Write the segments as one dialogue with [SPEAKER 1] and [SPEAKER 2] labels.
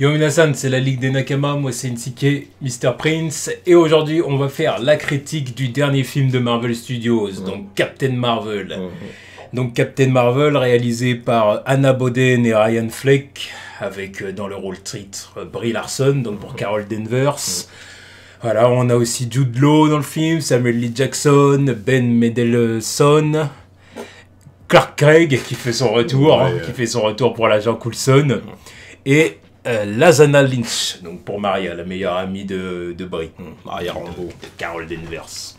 [SPEAKER 1] Yo Minasan, c'est la Ligue des Nakama, moi c'est Nsike, Mr. Prince, et aujourd'hui on va faire la critique du dernier film de Marvel Studios, donc Captain Marvel. Donc Captain Marvel, réalisé par Anna Boden et Ryan Fleck, avec dans le rôle titre Brie Larson, donc pour Carol Danvers. Voilà, on a aussi Jude Law dans le film, Samuel L. Jackson, Ben Mendelsohn, Clark Gregg qui fait son retour, qui fait son retour pour l'agent Coulson, et Lashana Lynch, donc pour Maria, la meilleure amie de Brie, Maria Rambeau, de Carol Danvers.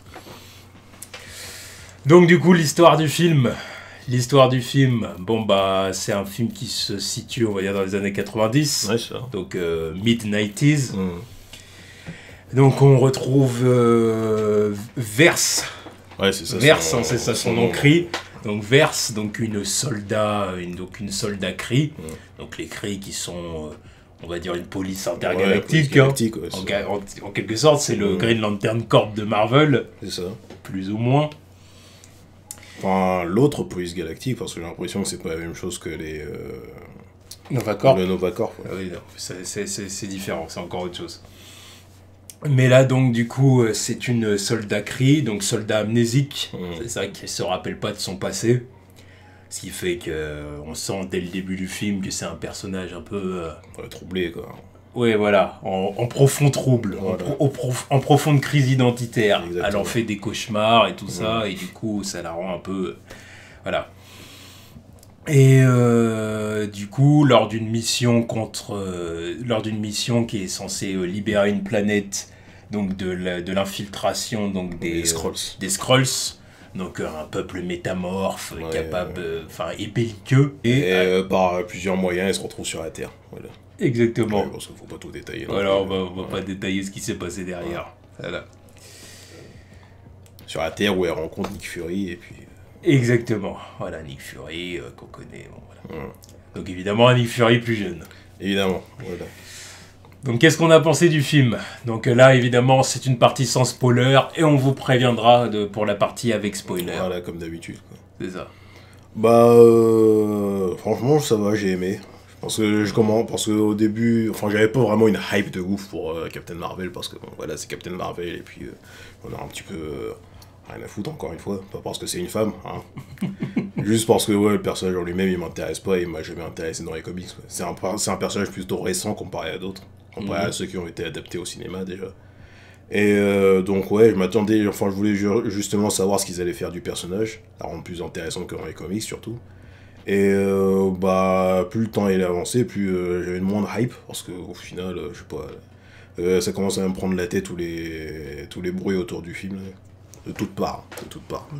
[SPEAKER 1] Donc du coup, l'histoire du film, bon bah c'est un film qui se situe, on va dire, dans les années 90, donc mid-90s. Donc on retrouve Verse.
[SPEAKER 2] Ouais, c'est ça.
[SPEAKER 1] Verse, c'est ça son nom cri. Donc Verse, donc une soldat Kree. Donc les Kree qui sont, on va dire, une police intergalactique. En quelque sorte, c'est le Green Lantern Corps de Marvel.
[SPEAKER 2] C'est ça.
[SPEAKER 1] Plus ou moins.
[SPEAKER 2] Enfin, l'autre police galactique, parce que j'ai l'impression que c'est pas la même chose que les...
[SPEAKER 1] Nova Corps.
[SPEAKER 2] Le Nova Corps. Ouais.
[SPEAKER 1] Oui, c'est différent, c'est encore autre chose. Mais là, donc, du coup, c'est une soldat Kree, donc soldat amnésique. C'est ça, qui se rappelle pas de son passé. Ce qui fait qu'on sent dès le début du film que c'est un personnage un peu...
[SPEAKER 2] troublé, quoi.
[SPEAKER 1] Oui, voilà, en profond trouble, voilà. en profonde crise identitaire. Exactement. Elle en fait des cauchemars et tout ça, et du coup, ça la rend un peu... voilà. Et du coup, lors d'une mission qui est censée libérer une planète, donc de l'infiltration donc des Skrulls, donc un peuple métamorphe, capable, et belliqueux.
[SPEAKER 2] Et par plusieurs moyens, elle se retrouve sur la Terre. Voilà.
[SPEAKER 1] Exactement.
[SPEAKER 2] Ouais, parce qu'il ne faut pas tout détailler.
[SPEAKER 1] Voilà, on va pas détailler ce qui s'est passé derrière. Voilà.
[SPEAKER 2] Sur la Terre où elle rencontre Nick Fury et puis...
[SPEAKER 1] Exactement. Voilà, Nick Fury qu'on connaît. Bon, voilà. Donc évidemment, un Nick Fury plus jeune.
[SPEAKER 2] Évidemment, voilà.
[SPEAKER 1] Donc qu'est-ce qu'on a pensé du film? Donc là, évidemment, c'est une partie sans spoiler et on vous préviendra pour la partie avec spoiler.
[SPEAKER 2] Voilà, comme d'habitude.
[SPEAKER 1] C'est ça.
[SPEAKER 2] Bah, franchement, ça va, j'ai aimé. Parce qu'au début, enfin, j'avais pas vraiment une hype de ouf pour Captain Marvel, parce que bon, voilà, c'est Captain Marvel, et puis on a un petit peu rien à foutre, encore une fois, pas parce que c'est une femme, hein. Juste parce que le personnage en lui-même, il m'intéresse pas, et il m'a jamais intéressé dans les comics. C'est un personnage plutôt récent comparé à d'autres, comparé à ceux qui ont été adaptés au cinéma déjà. Et donc je m'attendais, enfin je voulais justement savoir ce qu'ils allaient faire du personnage, la rendre plus intéressant que dans les comics surtout. Et plus le temps allait avancer, plus j'avais une moindre hype, parce qu'au final, je sais pas, ça commence à me prendre la tête tous les bruits autour du film, de toutes parts,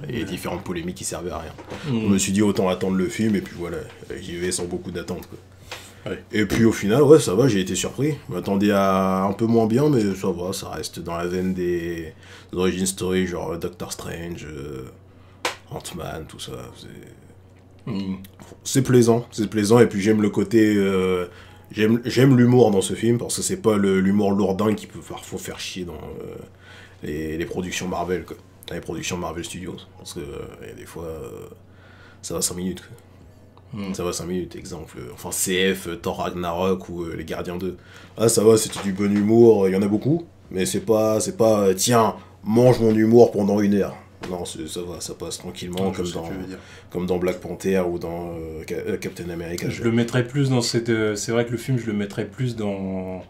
[SPEAKER 2] et différentes polémiques qui servaient à rien. Je me suis dit autant attendre le film, et puis voilà, j'y vais sans beaucoup d'attente, quoi. Ouais. Et puis au final, ça va, j'ai été surpris. Je m'attendais à un peu moins bien, mais ça va, ça reste dans la veine des origin story, genre Doctor Strange, Ant-Man, tout ça. C'est plaisant, et puis j'aime le côté... j'aime l'humour dans ce film, parce que c'est pas l'humour lourdin qui peut parfois faire chier dans les productions Marvel, quoi. Dans les productions Marvel Studios. Parce que des fois, ça va 5 minutes, quoi. Ça va 5 minutes, exemple. Enfin, CF, Thor Ragnarok ou Les Gardiens 2. Là, ça va, c'était du bon humour, il y en a beaucoup, mais c'est pas tiens, mange mon humour pendant 1 heure. Non, ça va, ça passe tranquillement, comme dans Black Panther ou dans Captain America.
[SPEAKER 1] Je le mettrais plus dans cette... c'est vrai que le film, je le mettrais plus dans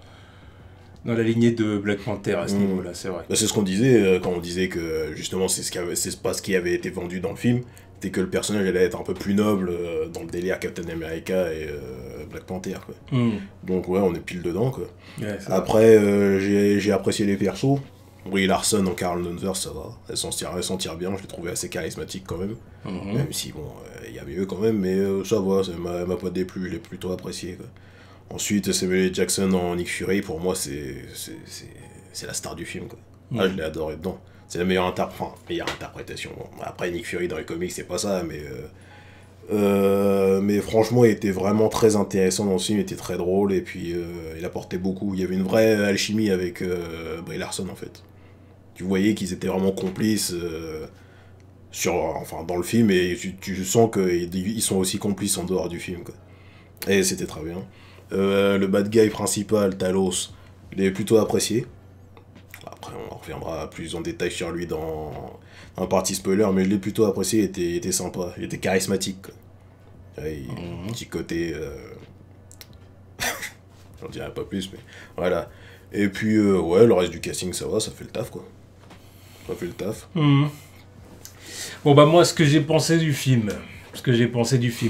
[SPEAKER 1] la lignée de Black Panther à ce niveau-là, c'est vrai.
[SPEAKER 2] Bah, c'est ce qu'on disait quand on disait que, justement, c'est pas ce qui avait été vendu dans le film. C'était que le personnage allait être un peu plus noble dans le délire Captain America et Black Panther, quoi. Donc on est pile dedans, quoi. Ouais, après, j'ai apprécié les persos. Brie Larson en Carol Danvers, ça va. Elle s'en tire bien, je l'ai trouvé assez charismatique quand même. Même si, bon, il y a mieux quand même, mais ça va, ça m'a pas déplu, je l'ai plutôt apprécié, quoi. Ensuite, Samuel L. Jackson en Nick Fury, pour moi, c'est la star du film, quoi. Ah, je l'ai adoré dedans. C'est la meilleure interprétation. Bon, après, Nick Fury dans les comics, c'est pas ça, mais franchement, il était vraiment très intéressant dans le film, il était très drôle, et puis il apportait beaucoup. Il y avait une vraie alchimie avec Brie Larson, en fait. Tu voyais qu'ils étaient vraiment complices dans le film, et tu sens qu'ils sont aussi complices en dehors du film, quoi. Et c'était très bien. Le bad guy principal, Talos, il est plutôt apprécié. Après, on reviendra plus en détail sur lui dans un partie spoiler, mais je l'ai plutôt apprécié, il était sympa, il était charismatique. Quoi. Petit côté... J'en dirai pas plus, mais voilà. Et puis, ouais, le reste du casting, ça va, ça fait le taf, quoi. Ça fait le taf.
[SPEAKER 1] Bon, bah moi, ce que j'ai pensé du film...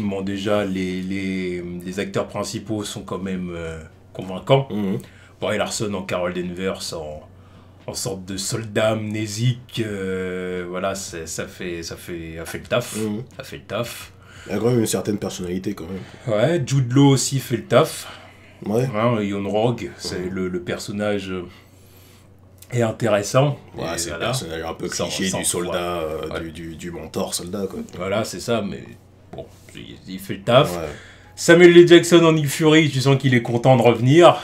[SPEAKER 1] Bon, déjà, les acteurs principaux sont quand même convaincants. Brie Larson en Carol Danvers, en sorte de soldat amnésique, voilà, ça fait le taf. Ça fait le taf.
[SPEAKER 2] Il y a quand même une certaine personnalité, quand même.
[SPEAKER 1] Ouais, Jude Law aussi fait le taf.
[SPEAKER 2] Ouais.
[SPEAKER 1] Hein, Ian Rogue, c'est le personnage est intéressant.
[SPEAKER 2] Ouais, c'est le personnage un peu cliché du soldat, du mentor soldat, quoi.
[SPEAKER 1] Voilà, c'est ça, mais bon, il fait le taf.
[SPEAKER 2] Ouais.
[SPEAKER 1] Samuel L. Jackson en Nick Fury, tu sens qu'il est content de revenir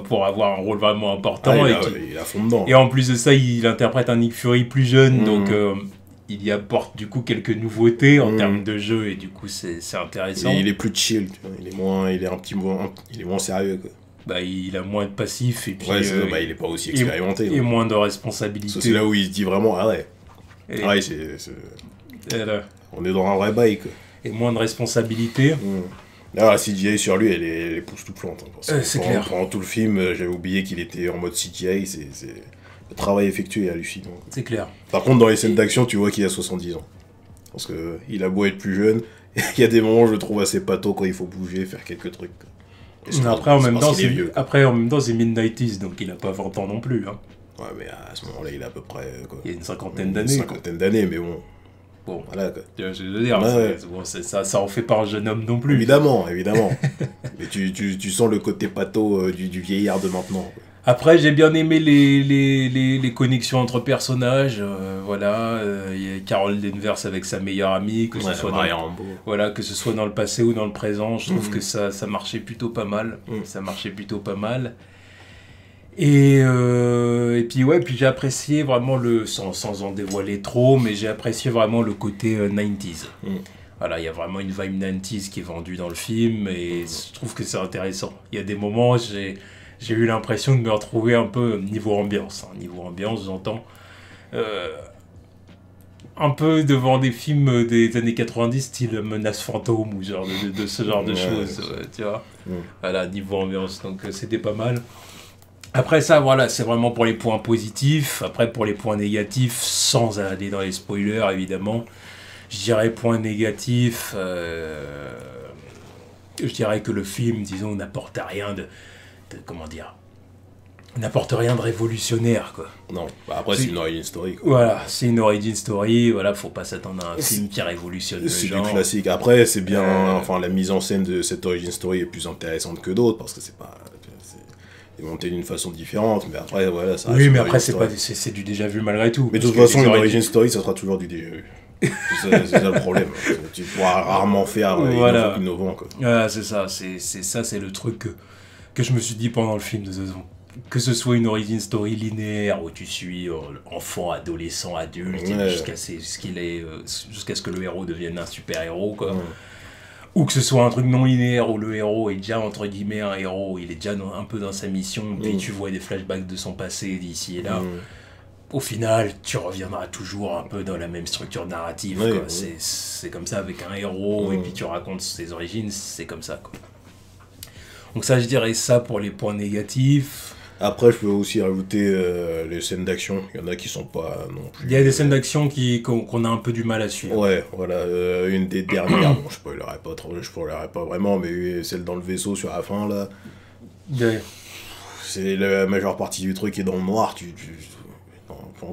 [SPEAKER 1] pour avoir un rôle vraiment important.
[SPEAKER 2] Il a fond dedans.
[SPEAKER 1] Et en plus de ça, il interprète un Nick Fury plus jeune, donc il y apporte du coup quelques nouveautés en termes de jeu, et du coup c'est intéressant.
[SPEAKER 2] Et il est plus chill, tu vois. Il est moins sérieux, quoi.
[SPEAKER 1] Bah, il a moins de passifs, et puis
[SPEAKER 2] il est pas aussi expérimenté.
[SPEAKER 1] Et moins de responsabilités.
[SPEAKER 2] C'est là où il se dit vraiment, on est dans un vrai bail, quoi.
[SPEAKER 1] Et moins de responsabilités.
[SPEAKER 2] Là, la CGI sur lui, elle est époustouflante.
[SPEAKER 1] C'est clair.
[SPEAKER 2] Pendant tout le film, j'avais oublié qu'il était en mode CGI. Le travail effectué est hallucinant.
[SPEAKER 1] C'est clair.
[SPEAKER 2] Par contre, dans les scènes d'action, tu vois qu'il a 70 ans. Parce qu'il a beau être plus jeune, il y a des moments où je le trouve assez pâteau quand il faut bouger, faire quelques trucs.
[SPEAKER 1] Après, en même temps, c'est mid-90s, donc il a pas 20 ans non plus. Hein.
[SPEAKER 2] Ouais, mais à ce moment-là, il a à peu près... quoi,
[SPEAKER 1] il y a une cinquantaine d'années.
[SPEAKER 2] Une cinquantaine d'années, mais bon...
[SPEAKER 1] Bon,
[SPEAKER 2] voilà, quoi.
[SPEAKER 1] Tu vois ce que je veux dire, ça en fait pas un jeune homme non plus.
[SPEAKER 2] Évidemment. Mais tu sens le côté pâteau du vieillard de maintenant, quoi.
[SPEAKER 1] Après, j'ai bien aimé les connexions entre personnages. Voilà, il y a Carol Danvers avec sa meilleure amie, que ce soit dans le passé ou dans le présent. Je trouve que ça marchait plutôt pas mal. Et puis j'ai apprécié vraiment sans en dévoiler trop, mais j'ai apprécié vraiment le côté 90s. Voilà, il y a vraiment une vibe 90s qui est vendue dans le film, et je trouve que c'est intéressant. Il y a des moments, j'ai eu l'impression de me retrouver un peu niveau ambiance. Niveau ambiance, j'entends. Un peu devant des films des années 90, style Menace Fantôme, ou genre de ce genre de choses, tu vois. Voilà, niveau ambiance, donc c'était pas mal. Après ça, voilà, c'est vraiment pour les points positifs. Après, pour les points négatifs, sans aller dans les spoilers, évidemment, je dirais point négatif, je dirais que le film, disons, n'apporte rien n'apporte rien de révolutionnaire, quoi.
[SPEAKER 2] Non, après c'est une origin story, quoi.
[SPEAKER 1] Voilà, c'est une origin story, voilà, faut pas s'attendre à un film qui révolutionne le genre.
[SPEAKER 2] C'est du classique. Après, c'est bien, enfin, la mise en scène de cette origin story est plus intéressante que d'autres, parce que c'est monté d'une façon différente, mais après, voilà, ça reste.
[SPEAKER 1] Oui, mais après, c'est du déjà vu malgré tout.
[SPEAKER 2] Mais de toute façon, une origin story, ça sera toujours du déjà vu. C'est ça le problème. Tu pourras rarement faire innovant, quoi.
[SPEAKER 1] Voilà, c'est ça. C'est le truc que je me suis dit pendant le film de saison. Que ce soit une origin story linéaire où tu suis enfant, adolescent, adulte, jusqu'à ce que le héros devienne un super-héros, quoi. Ou que ce soit un truc non linéaire où le héros est déjà entre guillemets un héros, il est déjà un peu dans sa mission, puis tu vois des flashbacks de son passé d'ici et là. Au final, tu reviendras toujours un peu dans la même structure narrative. Quoi. C'est comme ça avec un héros, et puis tu racontes ses origines, c'est comme ça, quoi. Donc ça, je dirais ça pour les points négatifs.
[SPEAKER 2] Après, je peux aussi rajouter les scènes d'action. Il y en a qui sont pas non plus...
[SPEAKER 1] Il y a des scènes d'action qu'on a un peu du mal à suivre.
[SPEAKER 2] Ouais, voilà. Une des dernières, bon, je spoilerai pas vraiment, mais celle dans le vaisseau sur la fin, là. C'est la majeure partie du truc qui est dans le noir.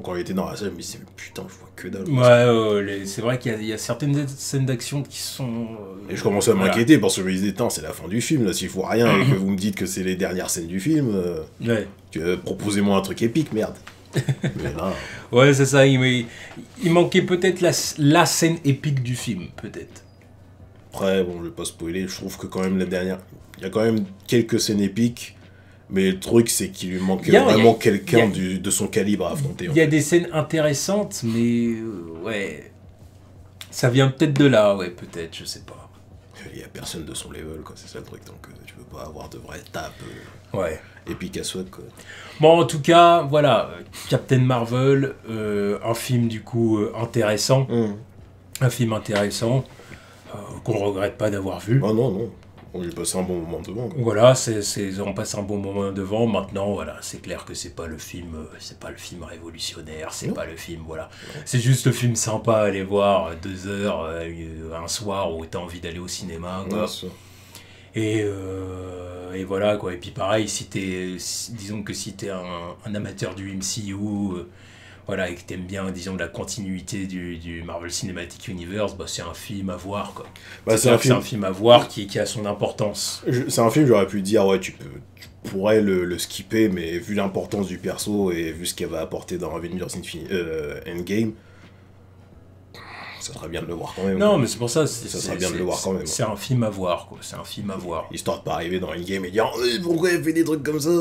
[SPEAKER 2] Quand il était dans la salle, je me disais, putain, je vois que dalle.
[SPEAKER 1] Ouais, c'est vrai qu'il y a certaines scènes d'action qui sont...
[SPEAKER 2] et je commençais à m'inquiéter parce que je me disais, c'est la fin du film, là, s'il faut rien et que vous me dites que c'est les dernières scènes du film, proposez-moi un truc épique, merde. Mais là...
[SPEAKER 1] Ouais, c'est ça, il manquait peut-être la scène épique du film, peut-être.
[SPEAKER 2] Après, bon, je vais pas spoiler, je trouve que quand même la dernière... Il y a quand même quelques scènes épiques. Mais le truc, c'est qu'il lui manquait vraiment quelqu'un de son calibre à affronter.
[SPEAKER 1] Il y a des scènes intéressantes, mais ouais, ça vient peut-être de là, ouais, peut-être, je sais pas.
[SPEAKER 2] Il n'y a personne de son level, quoi, c'est ça le truc, donc tu peux pas avoir de vraies tapes
[SPEAKER 1] Ouais.
[SPEAKER 2] épiques à souhait, quoi.
[SPEAKER 1] Bon, en tout cas, voilà, Captain Marvel, un film du coup intéressant. Un film intéressant qu'on regrette pas d'avoir vu.
[SPEAKER 2] Ah non, non. On j'ai passé un bon moment devant, quoi.
[SPEAKER 1] Voilà, on passe un bon moment devant. Maintenant, voilà, c'est clair que c'est pas le film révolutionnaire, c'est pas le film, voilà. C'est juste le film sympa à aller voir 2 heures un soir où t'as envie d'aller au cinéma, quoi. Et voilà, quoi. Et puis pareil, disons que si t'es un amateur du MCU, voilà, et que t'aimes bien, disons, la continuité du Marvel Cinematic Universe, bah, c'est un film à voir, quoi.
[SPEAKER 2] Bah,
[SPEAKER 1] c'est un film à voir qui a son importance.
[SPEAKER 2] C'est un film, j'aurais pu dire, ouais, tu pourrais le skipper, mais vu l'importance du perso et vu ce qu'elle va apporter dans Avengers Endgame, ça serait bien de le voir quand même.
[SPEAKER 1] Non, mais c'est pour ça,
[SPEAKER 2] ça serait bien de le voir quand même.
[SPEAKER 1] C'est un film à voir, quoi. C'est un film à voir.
[SPEAKER 2] Histoire de pas arriver dans Endgame et dire, pourquoi elle fait des trucs comme ça?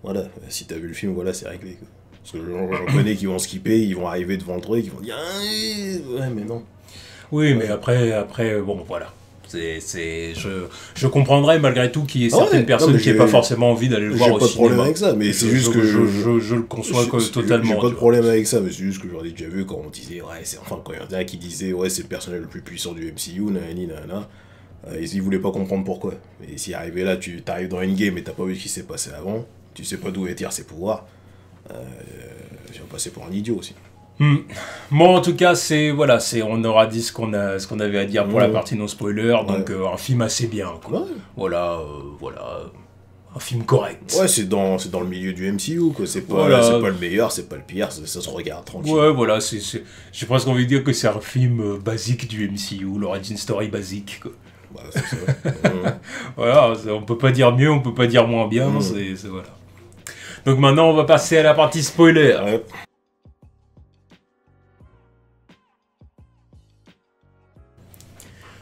[SPEAKER 2] Voilà, si t'as vu le film, voilà, c'est réglé, quoi. Parce que j'en connais qui vont skipper, ils vont arriver devant le truc, ils vont dire ouais, mais non.
[SPEAKER 1] Oui, mais après bon, voilà. Je comprendrais malgré tout qu'il y ait certaines personnes qui n'aient pas forcément envie d'aller le voir au cinéma.
[SPEAKER 2] J'ai pas de problème avec ça, mais c'est juste que
[SPEAKER 1] je le conçois totalement.
[SPEAKER 2] J'ai pas de problème avec ça, mais c'est juste que j'en ai déjà vu quand on disait, ouais, quand il y en a qui disaient, ouais, c'est le personnage le plus puissant du MCU, nanana. Ils voulaient pas comprendre pourquoi. Et si arrivé là, tu t'arrives dans une game et t'as pas vu ce qui s'est passé avant, tu sais pas d'où étirent ses pouvoirs. J'ai passé pour un idiot aussi.
[SPEAKER 1] Bon, en tout cas, on aura dit ce qu'on avait à dire pour la partie non spoiler, donc un film assez bien, quoi. Ouais. Voilà, un film correct.
[SPEAKER 2] Ouais, c'est dans le milieu du MCU, quoi. C'est pas le meilleur, c'est pas le pire, ça se regarde tranquille.
[SPEAKER 1] Ouais, voilà, j'ai presque envie de dire que c'est un film basique du MCU, l'origin story basique, quoi.
[SPEAKER 2] Bah, c'est ça.
[SPEAKER 1] Voilà, on peut pas dire mieux, on peut pas dire moins bien, voilà. Donc maintenant, on va passer à la partie spoiler.
[SPEAKER 2] Ouais.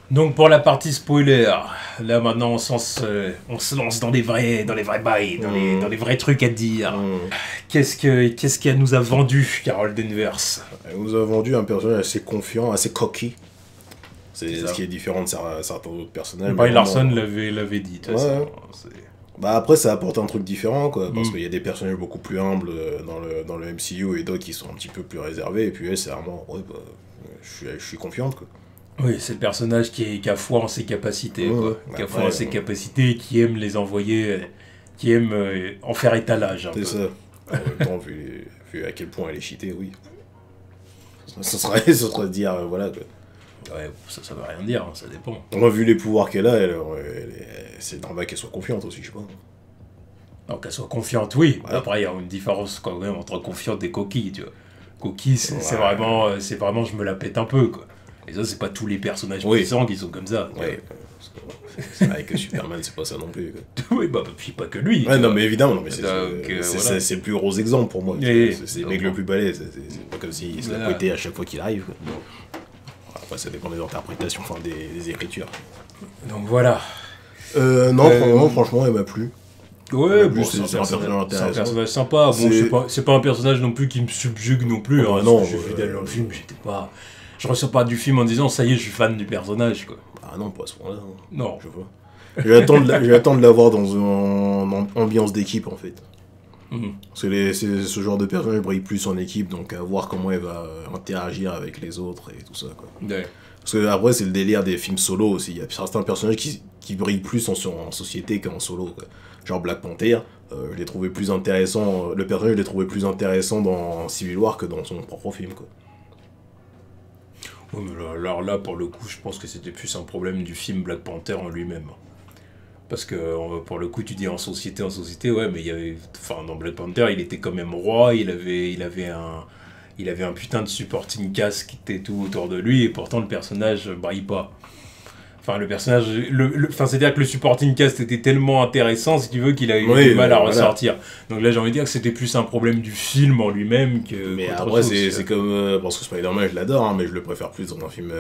[SPEAKER 1] Donc pour la partie spoiler, là maintenant on se lance dans les vrais bails, dans les vrais trucs à dire. Qu'est-ce qu'elle nous a vendu, Carol Danvers?
[SPEAKER 2] Elle nous a vendu un personnage assez confiant, assez cocky. C'est ce qui est différent de certains autres personnages.
[SPEAKER 1] Brie Larson l'avait dit, de toute façon.
[SPEAKER 2] Bah après ça apporte un truc différent, quoi, parce qu'il y a des personnages beaucoup plus humbles dans le MCU et d'autres qui sont un petit peu plus réservés, et puis elle c'est vraiment, ouais, bah, je suis confiante, quoi.
[SPEAKER 1] Oui, c'est le personnage qui a foi en ses capacités, quoi. Qui a foi en ses capacités et qui aime les envoyer, qui aime en faire étalage.
[SPEAKER 2] C'est ça. En même temps, vu à quel point elle est cheatée, oui. Ça serait dire, voilà, quoi.
[SPEAKER 1] Ouais, ça veut rien dire, hein, ça dépend.
[SPEAKER 2] On a vu les pouvoirs qu'elle a, c'est normal qu'elle soit confiante aussi, je sais pas.
[SPEAKER 1] Donc qu'elle soit confiante, oui. Ouais. Après, il y a une différence quand même entre confiante et coquille, tu vois. Coquille, c'est vraiment, je me la pète un peu, quoi. Et ça, c'est pas tous les personnages puissants qui sont comme ça.
[SPEAKER 2] Ouais. C'est vrai que Superman, c'est pas ça non plus, quoi.
[SPEAKER 1] Oui, bah, puis pas que lui.
[SPEAKER 2] Ouais, non, mais évidemment, non, mais c'est le plus gros exemple pour moi. C'est le mec le plus balèze. C'est pas comme s'il se la pointait à chaque fois qu'il arrive, quoi. Après, ça dépend des interprétations, enfin des écritures.
[SPEAKER 1] Donc voilà.
[SPEAKER 2] Non, franchement, elle m'a plu.
[SPEAKER 1] Ouais, bon, c'est un personnage sympa. Bon, c'est pas un personnage non plus qui me subjugue non plus.
[SPEAKER 2] Oh, hein, non,
[SPEAKER 1] je suis fidèle dans le film, je ressors pas du film en disant ça y est, je suis fan du personnage, quoi.
[SPEAKER 2] Ah non, pas à ce point-là.
[SPEAKER 1] Non.
[SPEAKER 2] Je vois. Je vais attendre de l'avoir dans une ambiance d'équipe, en fait. Parce que ce genre de personnage brille plus en équipe, donc à voir comment elle va interagir avec les autres et tout ça, quoi.
[SPEAKER 1] Ouais.
[SPEAKER 2] Parce que après, c'est le délire des films solo aussi. Il y a certains personnages qui brillent plus en société qu'en solo, quoi. Genre Black Panther, je l'ai trouvé plus intéressant. Le personnage, je l'ai trouvé plus intéressant dans Civil War que dans son propre film, quoi.
[SPEAKER 1] Oui, mais alors là, pour le coup, je pense que c'était plus un problème du film Black Panther en lui-même. Parce que, pour le coup, tu dis en société, ouais, mais il y avait... Enfin, dans Black Panther, il était quand même roi, il avait un putain de supporting cast qui était tout autour de lui, et pourtant, le personnage brille pas. Enfin, le personnage... c'est-à-dire que le supporting cast était tellement intéressant, si tu veux, qu'il a eu du mal à ressortir. Donc là, j'ai envie de dire que c'était plus un problème du film en lui-même que...
[SPEAKER 2] Mais après, c'est comme... parce que Spider-Man, je l'adore, hein, mais je le préfère plus dans un film...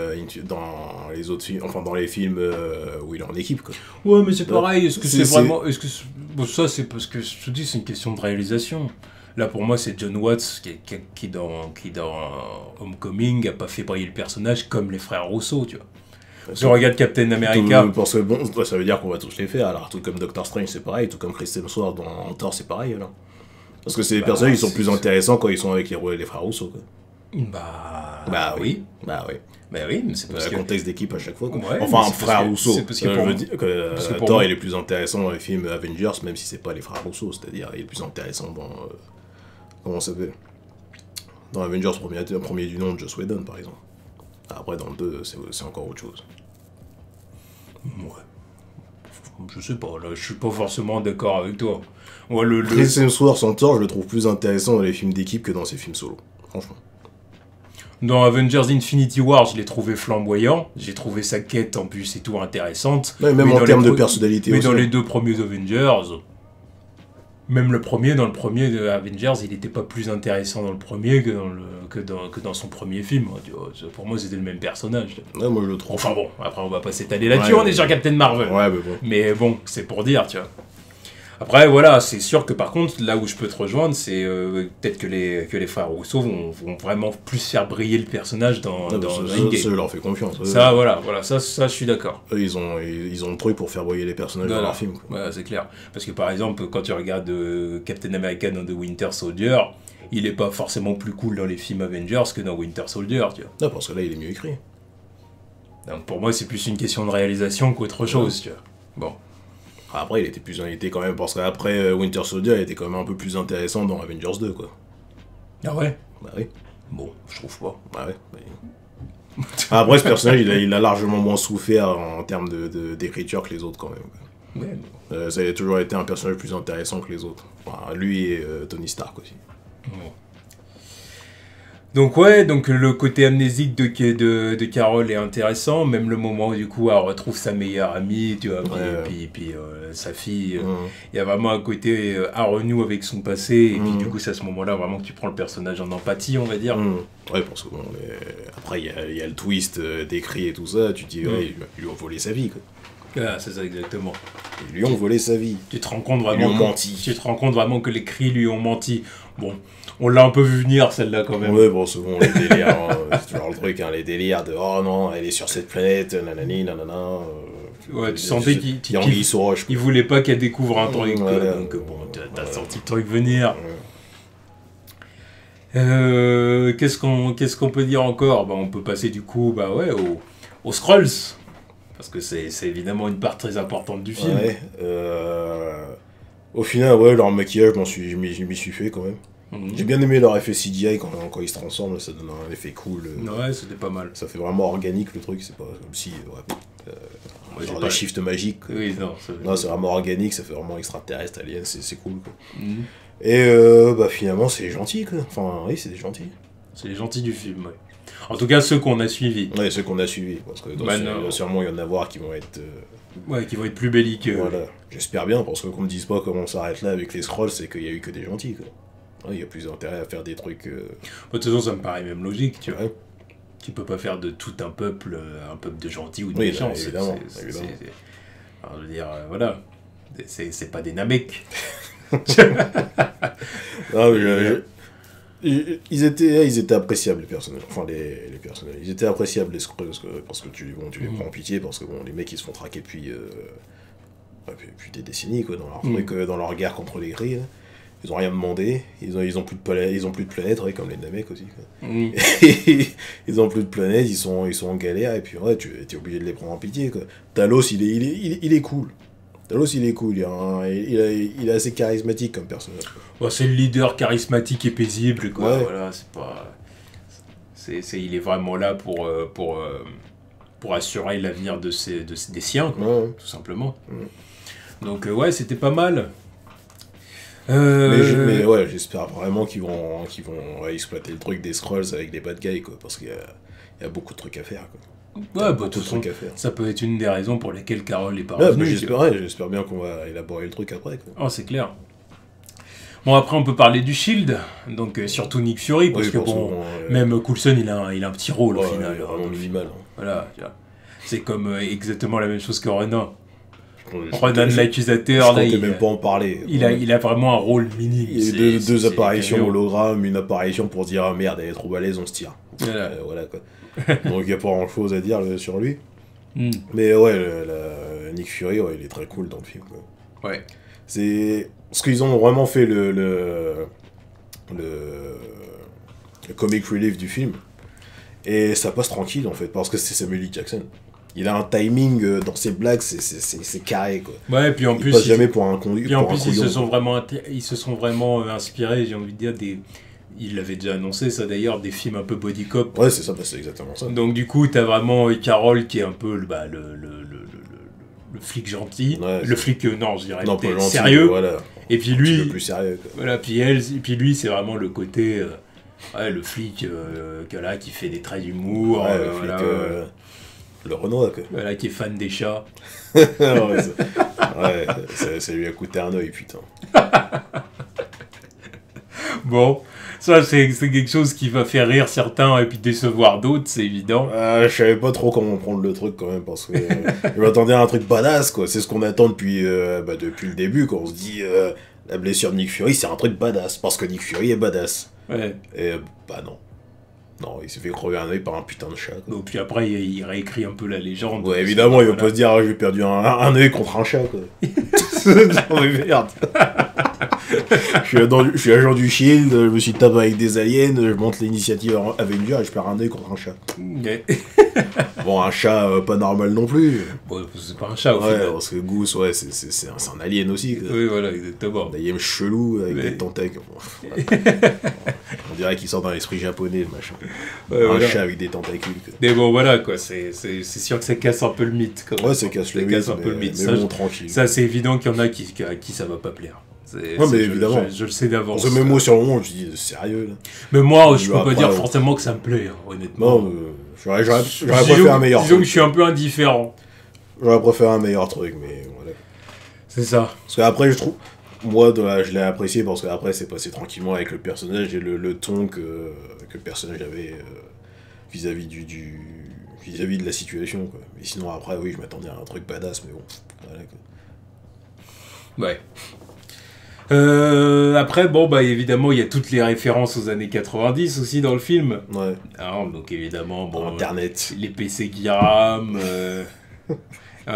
[SPEAKER 2] dans les autres films... Enfin, dans les films où il est en équipe, quoi.
[SPEAKER 1] Ouais, mais c'est pareil. Est-ce que c'est vraiment... Bon, ça, c'est parce que, je te dis, c'est une question de réalisation. Là, pour moi, c'est John Watts qui dans Homecoming, a pas fait briller le personnage comme les frères Rousseau, tu vois. Je regarde Captain America.
[SPEAKER 2] Parce que bon, ça veut dire qu'on va tous les faire. Alors, tout comme Doctor Strange, c'est pareil. Tout comme Chris Hemsworth dans Thor, c'est pareil. Là. Parce que c'est des personnages qui sont plus intéressants quand ils sont avec les frères Rousseau. Quoi.
[SPEAKER 1] Bah oui.
[SPEAKER 2] Bah oui.
[SPEAKER 1] Bah oui, mais c'est parce
[SPEAKER 2] que... contexte d'équipe à chaque fois. Quoi.
[SPEAKER 1] Ouais,
[SPEAKER 2] enfin, frère Rousseau.
[SPEAKER 1] C'est parce que pour
[SPEAKER 2] que Thor, il est plus intéressant dans les films Avengers, même si c'est pas les frères Rousseau. C'est-à-dire, il est plus intéressant dans... comment ça s'appelle dans Avengers, premier du nom de Joss Whedon, par exemple. Après, dans le 2, c'est encore autre chose.
[SPEAKER 1] Ouais. Je sais pas, là, je suis pas forcément d'accord avec toi.
[SPEAKER 2] Ouais, Chris Hemsworth en Thor, je le trouve plus intéressant dans les films d'équipe que dans ses films solo. Franchement.
[SPEAKER 1] Dans Avengers Infinity War, je l'ai trouvé flamboyant. J'ai trouvé sa quête en plus et tout intéressante.
[SPEAKER 2] Ouais, même en termes de personnalité
[SPEAKER 1] mais
[SPEAKER 2] aussi.
[SPEAKER 1] Mais dans les 2 premiers Avengers... Même dans le premier de Avengers, il n'était pas plus intéressant dans le premier que dans son premier film. Pour moi, c'était le même personnage.
[SPEAKER 2] Ouais, moi je le trouve.
[SPEAKER 1] Enfin bon, après on va pas s'étaler là-dessus, on est sur Captain Marvel.
[SPEAKER 2] Ouais, mais bon.
[SPEAKER 1] Mais bon, c'est pour dire, tu vois. Après, voilà, c'est sûr que par contre, là où je peux te rejoindre, c'est peut-être que les frères Rousseau vont vraiment plus faire briller le personnage dans Endgame.
[SPEAKER 2] Ça, je leur fais confiance.
[SPEAKER 1] Ça, voilà, ça, je suis d'accord.
[SPEAKER 2] Eux, ils ont le truc pour faire briller les personnages dans leur film.
[SPEAKER 1] Ouais, c'est clair. Parce que par exemple, quand tu regardes Captain America dans The Winter Soldier, il est pas forcément plus cool dans les films Avengers que dans Winter Soldier, tu vois.
[SPEAKER 2] Non, parce que là, il est mieux écrit.
[SPEAKER 1] Donc pour moi, c'est plus une question de réalisation qu'autre chose, tu vois. Bon.
[SPEAKER 2] Après, il était quand même, parce qu'après Winter Soldier, il était quand même un peu plus intéressant dans Avengers 2, quoi.
[SPEAKER 1] Ah ouais?
[SPEAKER 2] Bah oui.
[SPEAKER 1] Bon, je trouve pas.
[SPEAKER 2] Bah ouais. Après, ce personnage, il a largement moins souffert en termes d'écriture que les autres, quand même. Ouais. Ça a toujours été un personnage plus intéressant que les autres. Enfin, lui et Tony Stark aussi.
[SPEAKER 1] Ouais. Donc ouais, donc le côté amnésique de Carol est intéressant, même le moment où du coup elle retrouve sa meilleure amie, tu vois, puis sa fille, il y a vraiment un côté à renoue avec son passé, et puis du coup c'est à ce moment-là vraiment que tu prends le personnage en empathie, on va dire.
[SPEAKER 2] Ouais, parce que bon, après il y a le twist d'écrit et tout ça, tu te dis, ouais, ils lui ont volé sa vie, quoi.
[SPEAKER 1] Ah, c'est ça exactement.
[SPEAKER 2] Ils lui ont volé sa vie.
[SPEAKER 1] Tu te rends compte vraiment
[SPEAKER 2] ils lui ont menti.
[SPEAKER 1] Tu te rends compte vraiment que les cris lui ont menti. Bon, on l'a un peu vu venir celle-là quand même.
[SPEAKER 2] Ouais, bon, souvent les délires, c'est toujours le truc, les délires de oh non, elle est sur cette planète, nanani, nanana.
[SPEAKER 1] Ouais, tu sentais qu'il voulait pas qu'elle découvre un truc. Donc bon, t'as senti le truc venir. Qu'est-ce qu'on peut dire encore? Bah, on peut passer du coup aux Skrulls. Parce que c'est évidemment une part très importante du film.
[SPEAKER 2] Ouais, au final, ouais, leur maquillage, je m'y suis fait quand même. J'ai bien aimé leur effet CGI quand ils se transforment, ça donne un effet cool.
[SPEAKER 1] Ouais, c'était pas mal.
[SPEAKER 2] Ça fait vraiment organique le truc, c'est pas comme si... genre des shifts magiques.
[SPEAKER 1] Oui,
[SPEAKER 2] non, c'est vraiment organique, ça fait vraiment extraterrestre, alien, c'est cool. Quoi. Et finalement, c'est gentil, quoi. Enfin, oui, c'est des gentils.
[SPEAKER 1] C'est les gentils du film, ouais. En tout cas, ceux qu'on a suivis.
[SPEAKER 2] Ouais, ceux qu'on a suivis, parce que sûrement il y en a voir qui vont être...
[SPEAKER 1] Ouais, qui vont être plus belliqueux.
[SPEAKER 2] Voilà, j'espère bien, parce que qu'on me dise pas comment on s'arrête là avec les Skrulls, c'est qu'il y a eu que des gentils, quoi. Il y a plus intérêt à faire des trucs...
[SPEAKER 1] De toute façon, ça me paraît même logique, tu vois.
[SPEAKER 2] Ouais.
[SPEAKER 1] Tu peux pas faire de tout un peuple de gentils ou de méchants.
[SPEAKER 2] Évidemment.
[SPEAKER 1] Alors, je veux dire, voilà, c'est pas des Namek.
[SPEAKER 2] Non, ils étaient appréciables, les personnages. Enfin, les personnages. Ils étaient appréciables, les Skrulls, parce que tu les prends en pitié, parce que bon, les mecs, ils se font traquer depuis des décennies, quoi, dans leur guerre contre les gris. Là. Ils ont rien demandé, ils ont plus de planète, ouais, comme les Namek aussi. Quoi. Ils ont plus de planète, ils sont en galère, et puis ouais, tu es obligé de les prendre en pitié, quoi. Talos, il est cool. Talos, il est cool, il est assez charismatique comme personnage.
[SPEAKER 1] Bon, c'est le leader charismatique et paisible, quoi.
[SPEAKER 2] Ouais.
[SPEAKER 1] Voilà, c'est pas... il est vraiment là pour assurer l'avenir des siens, quoi, tout simplement. Donc ouais, c'était pas mal.
[SPEAKER 2] Mais ouais, j'espère vraiment qu'ils vont exploiter le truc des Skrulls avec des bad guys, quoi, parce qu'il y a beaucoup de trucs à faire, quoi.
[SPEAKER 1] Ouais, de toute façon, ça peut être une des raisons pour lesquelles Carol est pas revenue.
[SPEAKER 2] J'espère bien qu'on va élaborer le truc après, quoi.
[SPEAKER 1] Oh, c'est clair. Bon, après, on peut parler du Shield, donc surtout Nick Fury, parce que même Coulson, il a un petit rôle au final.
[SPEAKER 2] Vraiment minimal. Hein.
[SPEAKER 1] Voilà, c'est comme exactement la même chose que Ronan. Ronan l'accusateur, là,
[SPEAKER 2] il même pas en parler.
[SPEAKER 1] Il a vraiment un rôle minime.
[SPEAKER 2] Il y a deux apparitions hologrammes, une apparition pour dire merde, elle est trop balèze, on se tire. Voilà quoi. Donc il n'y a pas grand chose à dire sur lui. Mais ouais, Nick Fury, ouais, il est très cool dans le film, quoi.
[SPEAKER 1] Ouais.
[SPEAKER 2] C'est... Parce qu'ils ont vraiment fait le comic relief du film. Et ça passe tranquille, en fait, parce que c'est Samuel L. Jackson. Il a un timing dans ses blagues, c'est carré, quoi.
[SPEAKER 1] Ouais, et puis en
[SPEAKER 2] il
[SPEAKER 1] plus...
[SPEAKER 2] passe jamais pour un con.
[SPEAKER 1] Puis en plus, ils se sont vraiment inspirés, j'ai envie de dire, des... Il l'avait déjà annoncé, ça d'ailleurs, des films un peu body cop.
[SPEAKER 2] Ouais, c'est ça, c'est exactement ça.
[SPEAKER 1] Donc du coup, t'as vraiment Carol qui est un peu le flic gentil.
[SPEAKER 2] Ouais,
[SPEAKER 1] le flic, non, je dirais,
[SPEAKER 2] non, pas gentil,
[SPEAKER 1] sérieux.
[SPEAKER 2] Voilà.
[SPEAKER 1] Et puis lui...
[SPEAKER 2] Le plus sérieux, quoi.
[SPEAKER 1] Voilà, puis lui, c'est vraiment le côté... ouais, le flic qui fait des traits d'humour.
[SPEAKER 2] Ouais, le flic... le Renoir, quoi.
[SPEAKER 1] Voilà, qui est fan des chats.
[SPEAKER 2] Ouais, ça lui a coûté un œil, putain.
[SPEAKER 1] Bon, ça c'est quelque chose qui va faire rire certains et puis décevoir d'autres, c'est évident.
[SPEAKER 2] Je savais pas trop comment prendre le truc quand même, parce que je m'attendais à un truc badass, quoi. C'est ce qu'on attend depuis le début, quand on se dit la blessure de Nick Fury, c'est un truc badass, parce que Nick Fury est badass.
[SPEAKER 1] Ouais.
[SPEAKER 2] Et bah non. Non, il s'est fait crever un œil par un putain de chat, quoi.
[SPEAKER 1] Donc, puis après, il réécrit un peu la légende.
[SPEAKER 2] Ouais, évidemment, il va pas se dire j'ai perdu un œil contre un chat, quoi. Non mais merde. Je suis agent du Shield, je me suis tapé avec des aliens, je monte l'initiative Avenger et je perds un œil contre un chat.
[SPEAKER 1] Ouais.
[SPEAKER 2] Bon, un chat pas normal non plus.
[SPEAKER 1] Bon, c'est pas un chat au
[SPEAKER 2] ouais,
[SPEAKER 1] final.
[SPEAKER 2] parce que Goose, ouais, c'est un alien aussi, quoi.
[SPEAKER 1] Oui, voilà, exactement.
[SPEAKER 2] Un alien chelou avec des tentacules. On dirait qu'il sort dans l'esprit japonais, machin. Ouais, un chat avec des tentacules, quoi.
[SPEAKER 1] Mais bon, voilà, quoi, c'est sûr que ça casse un peu le mythe. Quand même.
[SPEAKER 2] Ouais, ça casse le mythe,
[SPEAKER 1] mais
[SPEAKER 2] ça, bon, tranquille.
[SPEAKER 1] Ça, c'est évident qu'il y en a à qui ça va pas plaire.
[SPEAKER 2] Ouais, mais évidemment.
[SPEAKER 1] Je le sais d'avance.
[SPEAKER 2] Même moi, sur le moment, je dis, sérieux, là.
[SPEAKER 1] Mais moi, je peux pas dire forcément que ça me plaît, hein, honnêtement.
[SPEAKER 2] Non, j'aurais préféré un meilleur truc.
[SPEAKER 1] Disons que je suis un peu indifférent.
[SPEAKER 2] J'aurais préféré un meilleur truc, mais voilà.
[SPEAKER 1] C'est ça.
[SPEAKER 2] Parce qu'après, je trouve... Moi, je l'ai apprécié parce qu'après, c'est passé tranquillement avec le personnage et le ton que le personnage avait vis-à-vis vis-à-vis de la situation, quoi. Mais sinon, après, oui, je m'attendais à un truc badass, mais bon, voilà, quoi.
[SPEAKER 1] Ouais. Après, bon, bah évidemment, il y a toutes les références aux années 90 aussi dans le film.
[SPEAKER 2] Ouais.
[SPEAKER 1] Alors, donc évidemment, bon...
[SPEAKER 2] Internet.
[SPEAKER 1] Les PC qui rament...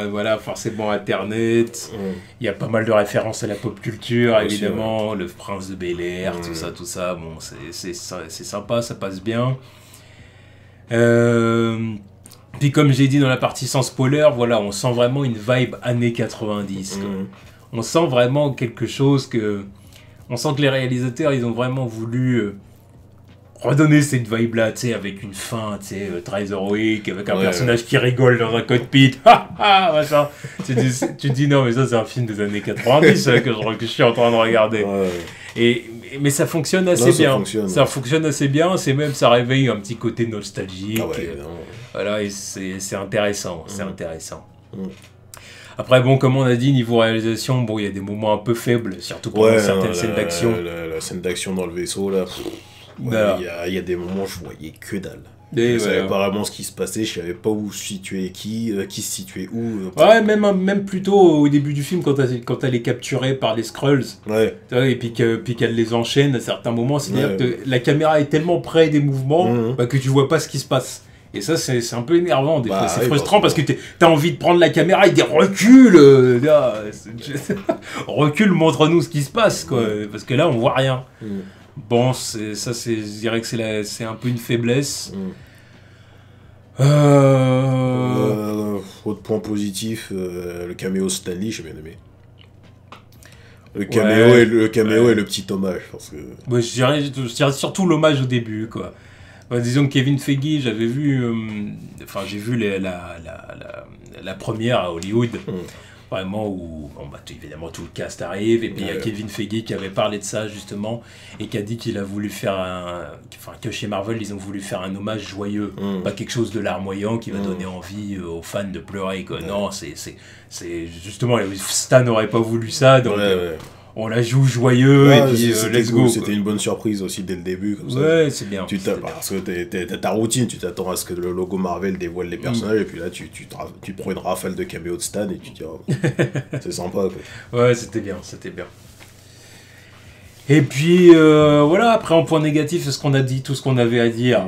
[SPEAKER 1] voilà, forcément Internet. Il y a pas mal de références à la pop culture, aussi, évidemment. Ouais. Le Prince de Bel-Air, tout ça. Bon, c'est sympa, ça passe bien. Puis comme j'ai dit dans la partie sans spoiler, voilà, on sent vraiment une vibe années 90. Quoi. On sent vraiment quelque chose que... On sent que les réalisateurs, ils ont vraiment voulu... redonner cette vibe-là, tu sais, avec une fin, tu sais, très héroïque, avec un personnage qui rigole dans un cockpit, machin. Tu te dis, non, mais ça, c'est un film des années 90 que je suis en train de regarder. Ouais. Mais ça fonctionne assez bien. Ça fonctionne assez bien, ça réveille un petit côté nostalgique.
[SPEAKER 2] Ah ouais,
[SPEAKER 1] voilà, et c'est intéressant, c'est intéressant. Après, bon, comme on a dit, niveau réalisation, bon, il y a des moments un peu faibles, surtout pour certaines scènes d'action.
[SPEAKER 2] La scène d'action dans le vaisseau, là... Il y a des moments où je voyais que dalle. Je savais pas vraiment ce qui se passait, je savais pas où se situait qui se situait où.
[SPEAKER 1] Ouais, même plutôt au début du film, quand elle est capturée par les Skrulls, et puis qu'elle les enchaîne à certains moments, c'est-à-dire que la caméra est tellement près des mouvements que tu vois pas ce qui se passe. Et ça, c'est un peu énervant, des fois. C'est frustrant parce que t'as envie de prendre la caméra et dire recule, recule, montre-nous ce qui se passe, quoi. Parce que là, on voit rien. Bon, je dirais que c'est un peu une faiblesse.
[SPEAKER 2] Autre point positif, le caméo Stanley, j'ai bien aimé. Le caméo et le petit hommage. Parce que...
[SPEAKER 1] ouais, je dirais surtout l'hommage au début, quoi. Disons que Kevin Feige, j'ai vu la première à Hollywood. Vraiment où, bon, bah, évidemment, tout le cast arrive, et puis il y a Kevin Feige qui avait parlé de ça, justement, et qui a dit qu'il a voulu faire que chez Marvel, ils ont voulu faire un hommage joyeux, pas quelque chose de larmoyant qui va donner envie aux fans de pleurer, quoi. Non, c'est justement, Stan n'aurait pas voulu ça, donc on la joue joyeux, et puis let's go.
[SPEAKER 2] C'était une bonne surprise aussi dès le début, comme ça.
[SPEAKER 1] Ouais, c'est bien.
[SPEAKER 2] Parce que t'as ta routine, tu t'attends à ce que le logo Marvel dévoile les personnages, et puis là, tu prends une rafale de caméos de Stan, et tu te dis, oh, c'est sympa, quoi.
[SPEAKER 1] Ouais, c'était bien. Et puis, voilà, après en point négatif, est-ce qu'on a dit tout ce qu'on avait à dire?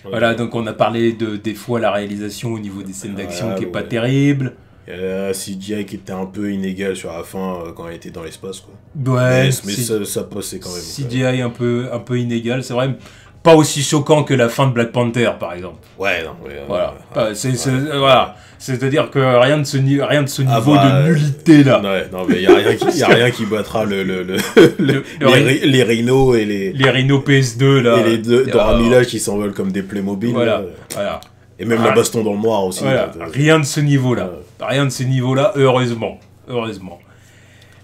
[SPEAKER 1] Voilà, donc on a parlé des fois la réalisation au niveau des scènes d'action qui est pas terrible.
[SPEAKER 2] CGI qui était un peu inégal sur la fin quand elle était dans l'espace, quoi.
[SPEAKER 1] Ouais,
[SPEAKER 2] mais ça passait quand même.
[SPEAKER 1] CGI un peu inégal, c'est vrai. Pas aussi choquant que la fin de Black Panther, par exemple.
[SPEAKER 2] Ouais, non.
[SPEAKER 1] Voilà. Voilà. C'est-à-dire que rien de ce niveau de nullité là.
[SPEAKER 2] Ouais, non, mais y a rien qui battra les rhinos et les
[SPEAKER 1] rhinos PS2 là.
[SPEAKER 2] Et les deux Dora Milaje qui s'envolent comme des Playmobil.
[SPEAKER 1] Voilà.
[SPEAKER 2] Et même la baston dans le noir aussi.
[SPEAKER 1] Voilà. Rien de ce niveau-là. Rien de ce niveau-là, heureusement.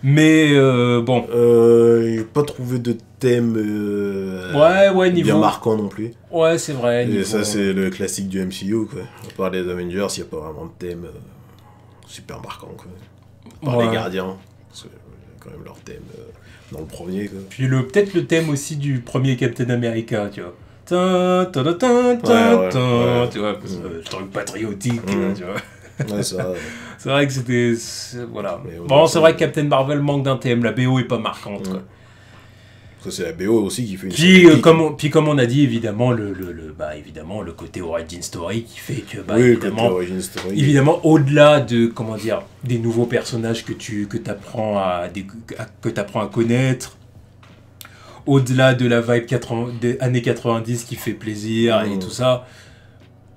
[SPEAKER 1] Mais bon.
[SPEAKER 2] J'ai pas trouvé de thème bien marquant non plus.
[SPEAKER 1] Ouais, c'est vrai.
[SPEAKER 2] Et ça, c'est le classique du MCU, quoi. À part les Avengers, il n'y a pas vraiment de thème super marquant, quoi. À part les Gardiens, parce que quand même leur thème dans le premier, quoi.
[SPEAKER 1] Puis peut-être le thème aussi du premier Captain America, tu vois. Tu vois, le truc patriotique, tu vois.
[SPEAKER 2] Ouais, ça.
[SPEAKER 1] C'est vrai que c'était. Voilà. Bon, c'est vrai que Captain Marvel manque d'un thème. La BO est pas marquante, quoi.
[SPEAKER 2] Ça, c'est la BO aussi qui fait une.
[SPEAKER 1] Puis comme on a dit, évidemment, évidemment, le côté origin story qui fait que, évidemment, au-delà de, comment dire, des nouveaux personnages que t'apprends à connaître, au-delà de la vibe des années 90 qui fait plaisir et tout ça.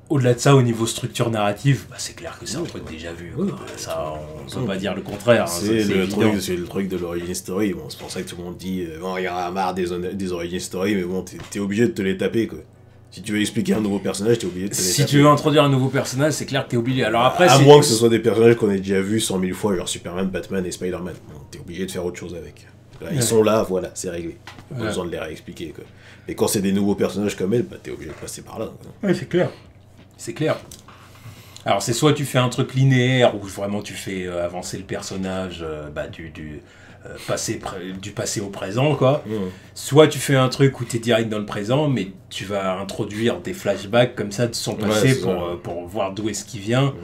[SPEAKER 1] Au-delà de ça, au niveau structure narrative, c'est clair que c'est un truc déjà vu. Ça, on ne peut pas dire le contraire.
[SPEAKER 2] C'est le truc de l'origin story. Bon, c'est pour ça que tout le monde dit il y en a marre des origin story, mais bon, t'es obligé de te les taper, quoi. Si tu veux expliquer un nouveau personnage, t'es obligé de te les taper.
[SPEAKER 1] Si tu veux introduire un nouveau personnage, c'est clair que t'es obligé. Alors après,
[SPEAKER 2] à moins que ce soit des personnages qu'on ait déjà vus 100 000 fois, genre Superman, Batman et Spider-Man. Bon, t'es obligé de faire autre chose avec. Là, ils sont là, voilà, c'est réglé. Pas besoin de les réexpliquer, quoi. Et quand c'est des nouveaux personnages comme elle, t'es obligé de passer par là, quoi.
[SPEAKER 1] Ouais, c'est clair. C'est clair. Alors c'est soit tu fais un truc linéaire où vraiment tu fais avancer le personnage du passé au présent, quoi. Soit tu fais un truc où tu es direct dans le présent, mais tu vas introduire des flashbacks comme ça de son passé pour voir d'où est-ce qu'il vient.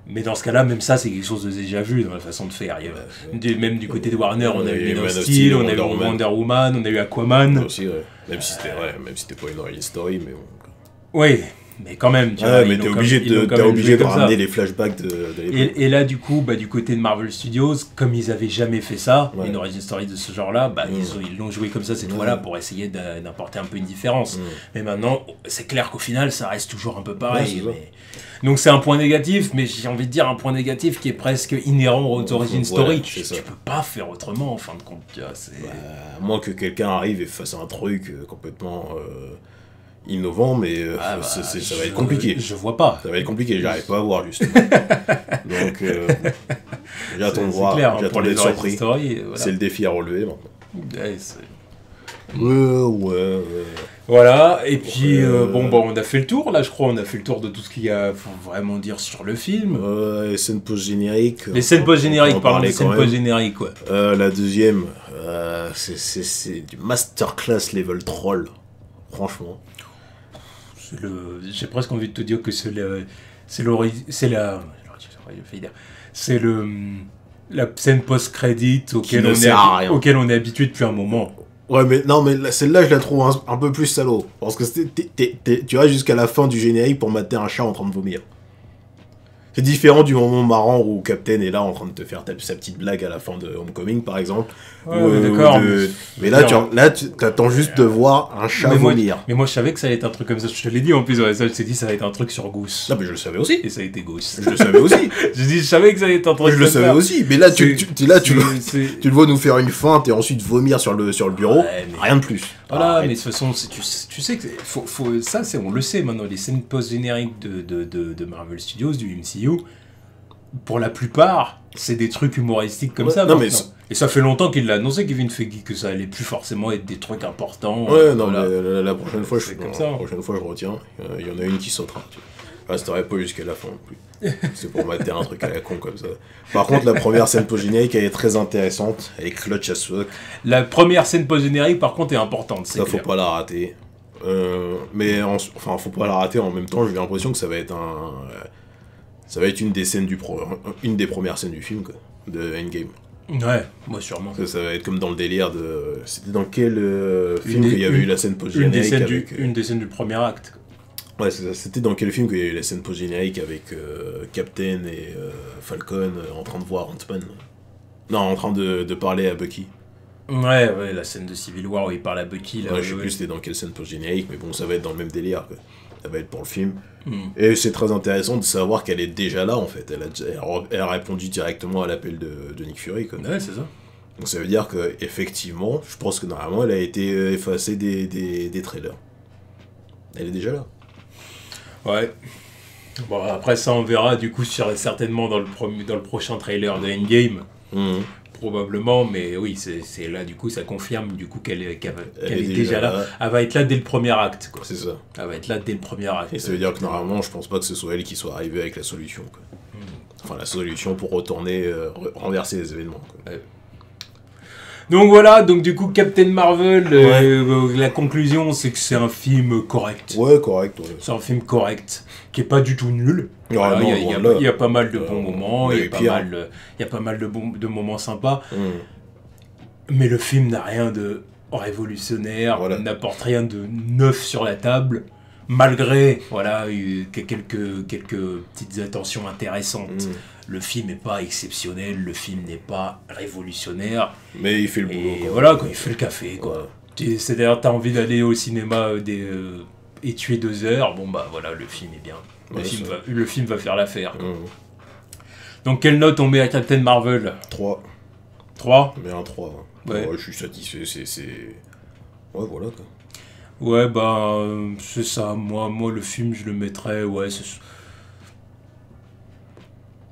[SPEAKER 1] Mais dans ce cas-là, même ça, c'est quelque chose de déjà vu dans la façon de faire. Même du côté de Warner, on a eu Man of Steel, on a eu Wonder Woman, on a eu Aquaman.
[SPEAKER 2] Aussi, même si c'était pas une origin story, mais bon.
[SPEAKER 1] Oui. Mais quand même, tu vois,
[SPEAKER 2] mais t'es obligé de ramener les flashbacks de l'époque.
[SPEAKER 1] Et là, du coup, du côté de Marvel Studios, comme ils avaient jamais fait ça, une origin story de ce genre-là, ils l'ont joué comme ça cette fois-là pour essayer d'apporter un peu une différence. Mais maintenant, c'est clair qu'au final, ça reste toujours un peu pareil. Donc c'est un point négatif, mais j'ai envie de dire un point négatif qui est presque inhérent aux origin story. Tu peux pas faire autrement, en fin de compte. Tu vois,
[SPEAKER 2] à moins que quelqu'un arrive et fasse un truc complètement... innovant, mais ça va être compliqué.
[SPEAKER 1] Je vois pas.
[SPEAKER 2] Ça va être compliqué, j'arrive pas à voir, justement. Donc, j'attends de voir, j'attends d'être surpris. Voilà. C'est le défi à relever, maintenant. Ouais.
[SPEAKER 1] Voilà, et puis, on a fait le tour, là, je crois, on a fait le tour de tout ce qu'il y a, faut vraiment dire sur le film.
[SPEAKER 2] Les scènes post-génériques.
[SPEAKER 1] Les scènes post-génériques, pardon, les scènes post-génériques, ouais.
[SPEAKER 2] La deuxième, c'est du masterclass level troll, franchement.
[SPEAKER 1] J'ai presque envie de te dire que c'est la scène post-crédit auquel on est habitué depuis un moment.
[SPEAKER 2] Ouais, mais non, mais celle-là, je la trouve un peu plus salaud. Parce que tu vas jusqu'à la fin du générique pour mater un chat en train de vomir. C'est différent du moment marrant où Captain est là en train de te faire sa petite blague à la fin de Homecoming, par exemple.
[SPEAKER 1] Ouais, d'accord.
[SPEAKER 2] Mais là, tu attends juste de voir un chat vomir.
[SPEAKER 1] Mais moi, je savais que ça allait être un truc comme ça. Je te l'ai dit en plus. Je t'ai dit ça va être un truc sur Goose.
[SPEAKER 2] Non, mais je le savais aussi.
[SPEAKER 1] Et ça a été Goose.
[SPEAKER 2] Je le savais aussi.
[SPEAKER 1] Je savais que ça allait être un truc
[SPEAKER 2] comme ça. Je le savais aussi. Mais là, tu le vois nous faire une feinte et ensuite vomir sur le bureau. Ouais, rien de plus.
[SPEAKER 1] Voilà, mais de toute façon, tu sais que ça, on le sait maintenant. Les scènes post-génériques de Marvel Studios, du MCU, pour la plupart, c'est des trucs humoristiques comme ça. Non, mais et ça fait longtemps qu'il l'a annoncé, Kevin Feige, que ça allait plus forcément être des trucs importants.
[SPEAKER 2] Ouais, non, mais la prochaine fois, je retiens. Il y en a une qui sautera. Je resterai pas jusqu'à la fin non plus. C'est pour mater un truc à la con comme ça. Par contre, la première scène post-générique, elle est très intéressante. Elle est clutch as fuck.
[SPEAKER 1] La première scène post-générique, par contre, est importante. Ça,
[SPEAKER 2] faut pas la rater. Mais faut pas la rater en même temps. J'ai l'impression que ça va être une des scènes une des premières scènes du film, quoi, de Endgame.
[SPEAKER 1] Ouais, moi sûrement.
[SPEAKER 2] Ça va être comme dans le délire de... C'était dans quel film qu'il y avait eu la scène post-générique
[SPEAKER 1] une des scènes du premier acte.
[SPEAKER 2] Ouais, c'est ça. C'était dans quel film qu'il y a eu la scène post-générique avec Captain et Falcon en train de voir Ant-Man? Non, en train de parler à Bucky.
[SPEAKER 1] Ouais, la scène de Civil War où il parle à Bucky. Là,
[SPEAKER 2] ouais, je sais plus c'était dans quelle scène post-générique, mais bon, ça va être dans le même délire, quoi. Ça va être pour le film.
[SPEAKER 1] Mm.
[SPEAKER 2] Et c'est très intéressant de savoir qu'elle est déjà là, en fait. Elle a répondu directement à l'appel de Nick Fury, quoi.
[SPEAKER 1] Ouais, c'est ça.
[SPEAKER 2] Donc ça veut dire que effectivement, je pense que normalement, elle a été effacée des trailers. Elle est déjà là.
[SPEAKER 1] Ouais. Bon, après ça, on verra, du coup, certainement dans le prochain trailer de Endgame.
[SPEAKER 2] Mmh.
[SPEAKER 1] Probablement, mais oui, c'est là, du coup, ça confirme du coup qu'elle est déjà là.
[SPEAKER 2] là.
[SPEAKER 1] Elle va être là dès le premier acte, quoi.
[SPEAKER 2] C'est ça.
[SPEAKER 1] Elle va être là dès le premier acte.
[SPEAKER 2] Et ça veut dire que normalement, je pense pas que ce soit elle qui soit arrivée avec la solution, quoi. Enfin, la solution pour retourner, renverser les événements, quoi.
[SPEAKER 1] Ouais. Donc voilà, donc du coup Captain Marvel, la conclusion c'est que c'est un film correct.
[SPEAKER 2] Ouais, correct. Ouais.
[SPEAKER 1] C'est un film correct, qui est pas du tout nul.
[SPEAKER 2] Non,
[SPEAKER 1] Voilà,
[SPEAKER 2] non,
[SPEAKER 1] il y a pas mal de bons moments, il y a pas mal de moments sympas. Mais le film n'a rien de révolutionnaire,
[SPEAKER 2] voilà.
[SPEAKER 1] N'apporte rien de neuf sur la table, malgré quelques petites attentions intéressantes. Le film n'est pas exceptionnel, le film n'est pas révolutionnaire.
[SPEAKER 2] Mais il fait le boulot.
[SPEAKER 1] Et voilà, quoi, il fait le café, quoi. Ouais. C'est-à-dire, t'as envie d'aller au cinéma et tuer 2 heures, bon bah voilà, le film est bien. Le film va faire l'affaire. Donc, quelle note on met à Captain Marvel?
[SPEAKER 2] 3.
[SPEAKER 1] 3?
[SPEAKER 2] Mais un 3. Hein.
[SPEAKER 1] Ouais.
[SPEAKER 2] Ouais, je suis satisfait, c'est... Ouais, voilà, quoi.
[SPEAKER 1] Ouais, bah, c'est ça. Moi, le film, je le mettrais, ouais,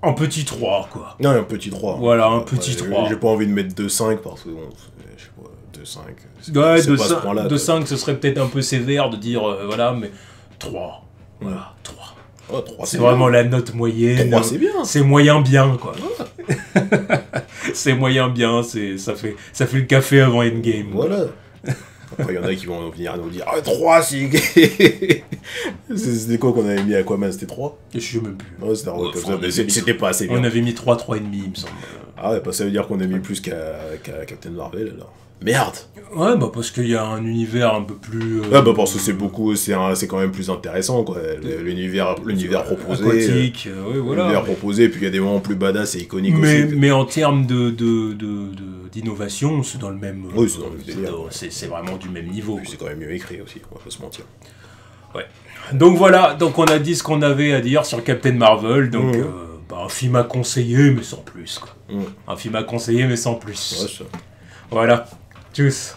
[SPEAKER 1] un petit 3, quoi.
[SPEAKER 2] Non, un petit 3.
[SPEAKER 1] Voilà, un petit 3.
[SPEAKER 2] J'ai pas envie de mettre 2-5 parce que, bon, je sais pas, 2-5.
[SPEAKER 1] Ouais, 2-5, ce serait peut-être un peu sévère de dire, voilà, mais 3. Voilà, 3.
[SPEAKER 2] Oh, 3
[SPEAKER 1] c'est vraiment bien. La note moyenne.
[SPEAKER 2] 3, c'est bien.
[SPEAKER 1] C'est moyen bien, quoi. C'est moyen bien, ça fait le café avant Endgame.
[SPEAKER 2] Voilà. Après, il y en a qui vont venir nous dire « Ah, 3, c'est... » C'était quoi qu'on avait mis à Aquaman? C'était 3?
[SPEAKER 1] Je sais même plus.
[SPEAKER 2] Ouais, c'était comme ça, mais c'était pas assez bien.
[SPEAKER 1] On avait mis 3, 3,5, il me semble.
[SPEAKER 2] Ah ouais, bah ça veut dire qu'on a mis plus qu'à Captain Marvel, alors. Merde!
[SPEAKER 1] Ouais, bah parce qu'il y a un univers un peu plus...
[SPEAKER 2] Ah bah parce que c'est quand même plus intéressant, quoi. L'univers proposé.
[SPEAKER 1] Aquatique, ouais, voilà.
[SPEAKER 2] L'univers proposé, puis il y a des moments plus badass et iconiques aussi.
[SPEAKER 1] Mais en termes d'innovation, c'est dans le même...
[SPEAKER 2] Oui, c'est dans le même délire.
[SPEAKER 1] C'est vraiment du même niveau.
[SPEAKER 2] C'est quand même mieux écrit aussi, on va pas se mentir.
[SPEAKER 1] Ouais. Donc voilà, donc on a dit ce qu'on avait à dire sur Captain Marvel, donc... un film à conseiller, mais sans plus, quoi. Un film à conseiller, mais sans plus.
[SPEAKER 2] Ouais, ça.
[SPEAKER 1] Voilà. Tchuss.